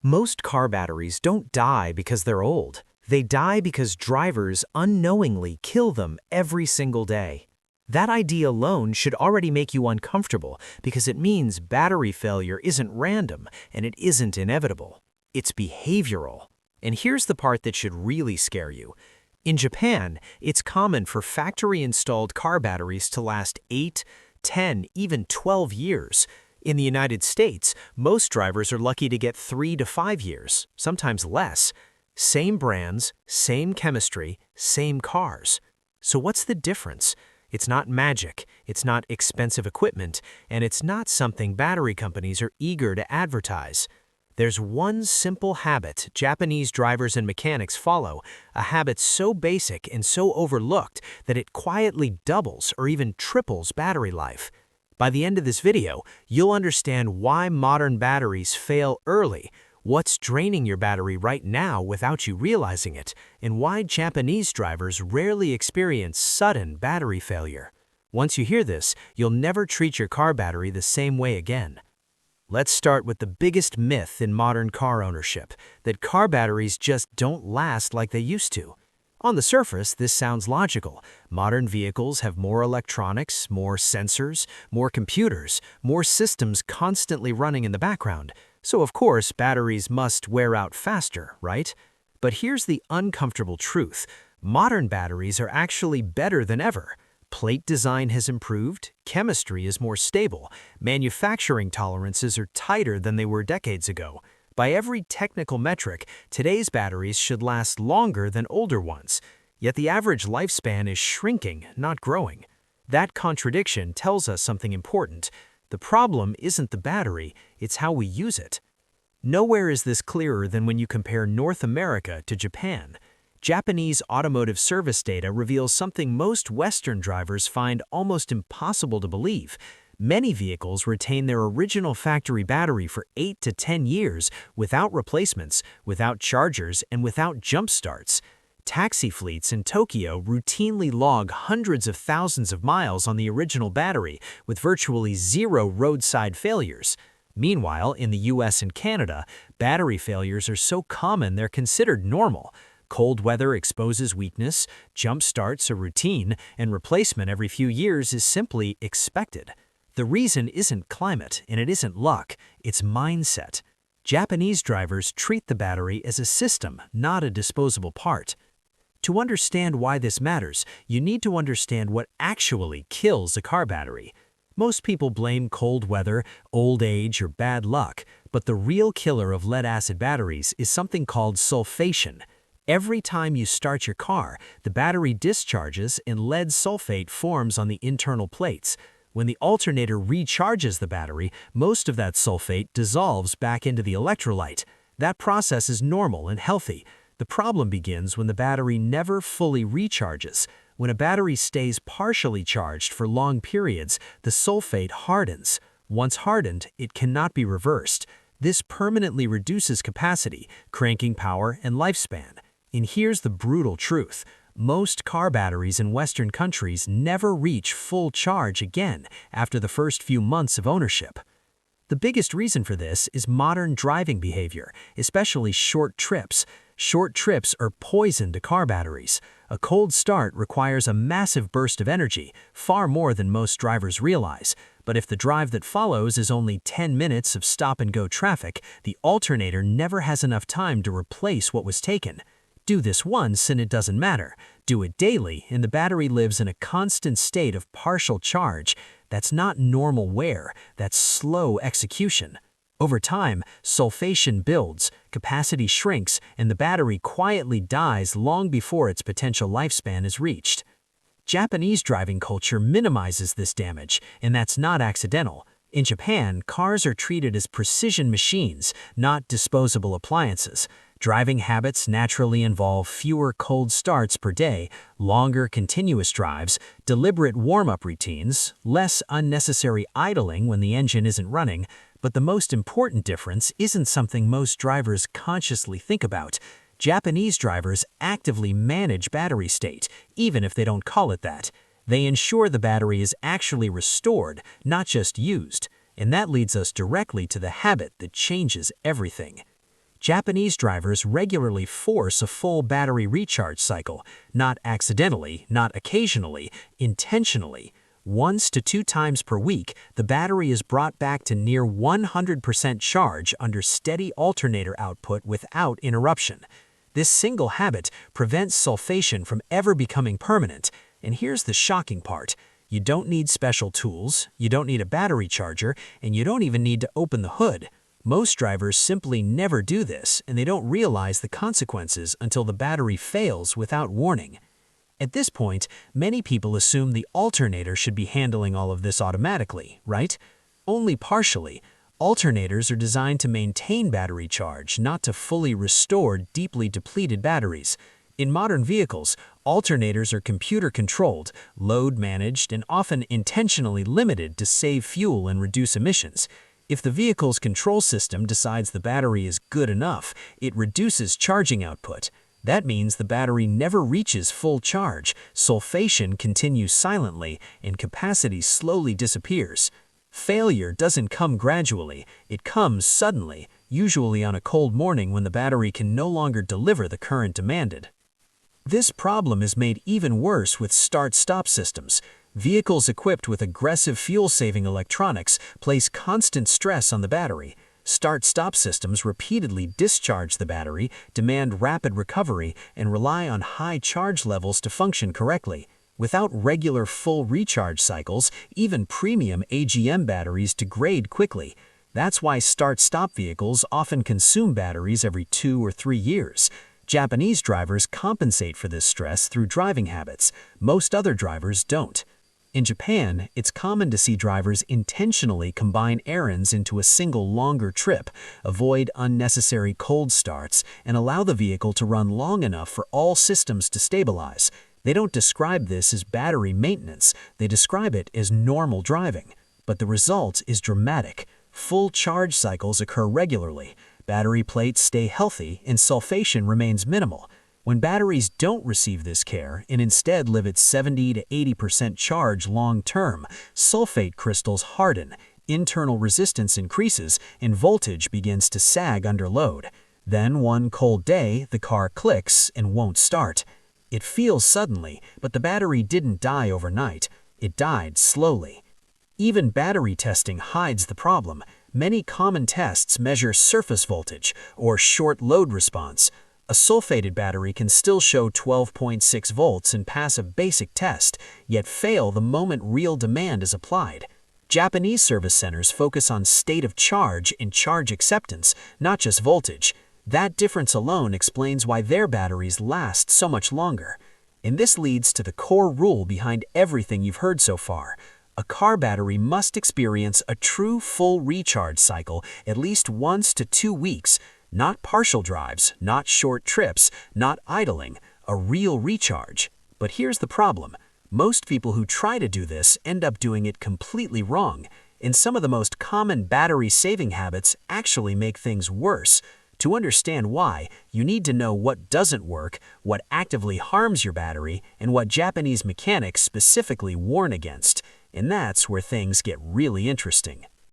Most car batteries don't die because they're old. They die because drivers unknowingly kill them every single day. That idea alone should already make you uncomfortable because it means battery failure isn't random and it isn't inevitable. It's behavioral. And here's the part that should really scare you. In Japan, it's common for factory-installed car batteries to last 8, 10, even 12 years. In the United States, most drivers are lucky to get 3 to 5 years, sometimes less. Same brands, same chemistry, same cars. So what's the difference? It's not magic, it's not expensive equipment, and it's not something battery companies are eager to advertise. There's one simple habit Japanese drivers and mechanics follow, a habit so basic and so overlooked that it quietly doubles or even triples battery life. By the end of this video, you'll understand why modern batteries fail early, what's draining your battery right now without you realizing it, and why Japanese drivers rarely experience sudden battery failure. Once you hear this, you'll never treat your car battery the same way again. Let's start with the biggest myth in modern car ownership, that car batteries just don't last like they used to. On the surface, this sounds logical. Modern vehicles have more electronics, more sensors, more computers, more systems constantly running in the background. So of course, batteries must wear out faster, right? But here's the uncomfortable truth. Modern batteries are actually better than ever. Plate design has improved, chemistry is more stable, manufacturing tolerances are tighter than they were decades ago. By every technical metric, today's batteries should last longer than older ones. Yet the average lifespan is shrinking, not growing. That contradiction tells us something important. The problem isn't the battery, it's how we use it. Nowhere is this clearer than when you compare North America to Japan. Japanese automotive service data reveals something most Western drivers find almost impossible to believe. Many vehicles retain their original factory battery for 8 to 10 years without replacements, without chargers, and without jump starts. Taxi fleets in Tokyo routinely log hundreds of thousands of miles on the original battery with virtually zero roadside failures. Meanwhile, in the US and Canada, battery failures are so common they're considered normal. Cold weather exposes weakness, jump starts are routine, and replacement every few years is simply expected. The reason isn't climate, and it isn't luck, it's mindset. Japanese drivers treat the battery as a system, not a disposable part. To understand why this matters, you need to understand what actually kills a car battery. Most people blame cold weather, old age, or bad luck, but the real killer of lead-acid batteries is something called sulfation. Every time you start your car, the battery discharges and lead sulfate forms on the internal plates. When the alternator recharges the battery, most of that sulfate dissolves back into the electrolyte. That process is normal and healthy. The problem begins when the battery never fully recharges. When a battery stays partially charged for long periods, the sulfate hardens. Once hardened, it cannot be reversed. This permanently reduces capacity, cranking power, and lifespan. And here's the brutal truth. Most car batteries in Western countries never reach full charge again after the first few months of ownership. The biggest reason for this is modern driving behavior, especially short trips. Short trips are poison to car batteries. A cold start requires a massive burst of energy, far more than most drivers realize. But if the drive that follows is only 10 minutes of stop-and-go traffic, the alternator never has enough time to replace what was taken. Do this once and it doesn't matter. Do it daily and the battery lives in a constant state of partial charge. That's not normal wear, that's slow execution. Over time, sulfation builds, capacity shrinks, and the battery quietly dies long before its potential lifespan is reached. Japanese driving culture minimizes this damage, and that's not accidental. In Japan, cars are treated as precision machines, not disposable appliances. Driving habits naturally involve fewer cold starts per day, longer continuous drives, deliberate warm-up routines, less unnecessary idling when the engine isn't running. But the most important difference isn't something most drivers consciously think about. Japanese drivers actively manage battery state, even if they don't call it that. They ensure the battery is actually restored, not just used. And that leads us directly to the habit that changes everything. Japanese drivers regularly force a full battery recharge cycle, not accidentally, not occasionally, intentionally. Once to 2 times per week, the battery is brought back to near 100% charge under steady alternator output without interruption. This single habit prevents sulfation from ever becoming permanent. And here's the shocking part. You don't need special tools, you don't need a battery charger, and you don't even need to open the hood. Most drivers simply never do this, and they don't realize the consequences until the battery fails without warning. At this point, many people assume the alternator should be handling all of this automatically, right? Only partially. Alternators are designed to maintain battery charge, not to fully restore deeply depleted batteries. In modern vehicles, alternators are computer-controlled, load-managed, and often intentionally limited to save fuel and reduce emissions. If the vehicle's control system decides the battery is good enough, it reduces charging output. That means the battery never reaches full charge, sulfation continues silently, and capacity slowly disappears. Failure doesn't come gradually, it comes suddenly, usually on a cold morning when the battery can no longer deliver the current demanded. This problem is made even worse with start-stop systems. Vehicles equipped with aggressive fuel-saving electronics place constant stress on the battery. Start-stop systems repeatedly discharge the battery, demand rapid recovery, and rely on high charge levels to function correctly. Without regular full recharge cycles, even premium AGM batteries degrade quickly. That's why start-stop vehicles often consume batteries every 2 or 3 years. Japanese drivers compensate for this stress through driving habits. Most other drivers don't. In Japan, it's common to see drivers intentionally combine errands into a single longer trip, avoid unnecessary cold starts, and allow the vehicle to run long enough for all systems to stabilize. They don't describe this as battery maintenance, they describe it as normal driving. But the result is dramatic. Full charge cycles occur regularly, battery plates stay healthy, and sulfation remains minimal. When batteries don't receive this care and instead live at 70 to 80% charge long-term, sulfate crystals harden, internal resistance increases, and voltage begins to sag under load. Then one cold day, the car clicks and won't start. It feels suddenly, but the battery didn't die overnight. It died slowly. Even battery testing hides the problem. Many common tests measure surface voltage or short load response. A sulfated battery can still show 12.6 volts and pass a basic test, yet fail the moment real demand is applied. Japanese service centers focus on state of charge and charge acceptance, not just voltage. That difference alone explains why their batteries last so much longer. And this leads to the core rule behind everything you've heard so far. A car battery must experience a true full recharge cycle at least once to 2 weeks. Not partial drives, not short trips, not idling, a real recharge. But here's the problem. Most people who try to do this end up doing it completely wrong, and some of the most common battery-saving habits actually make things worse. To understand why, you need to know what doesn't work, what actively harms your battery, and what Japanese mechanics specifically warn against. And that's where things get really interesting.